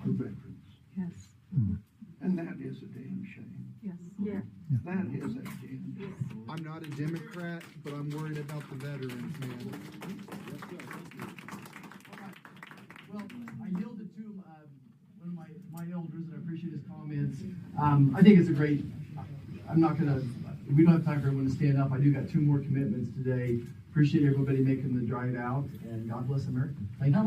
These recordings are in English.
for veterans. Yes. And that is a damn shame. Yes. Yeah. That is a damn shame. I'm not a Democrat, but I'm worried about the veterans, man. Well, I yielded to one of my elders, and I appreciate his comments. I think it's a great. I'm not gonna. We don't have time for everyone to stand up. I do got 2 more commitments today. Appreciate everybody making the drive out, and God bless America. Thank you.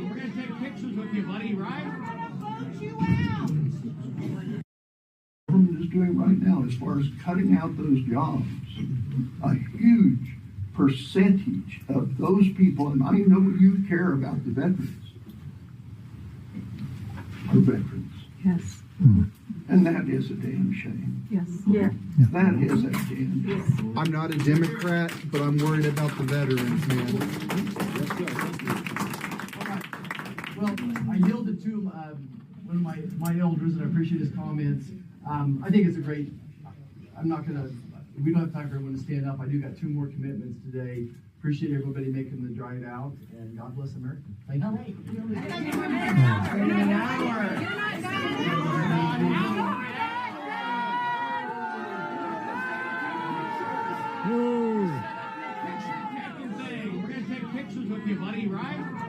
We're gonna take pictures with you, buddy, right? Government is doing right now as far as cutting out those jobs. A huge percentage of those people, and I know you care about the veterans, are veterans. Yes. And that is a damn shame. Yes. Yeah. That is a damn shame. I'm not a Democrat, but I'm worried about the veterans, man. Well, I yielded to one of my elders, and I appreciate his comments. I think it's a great. I'm not gonna. We don't have time for everyone to stand up. I do got 2 more commitments today. Appreciate everybody making the drive out, and God bless America. Thank We're gonna take pictures with you, buddy, right?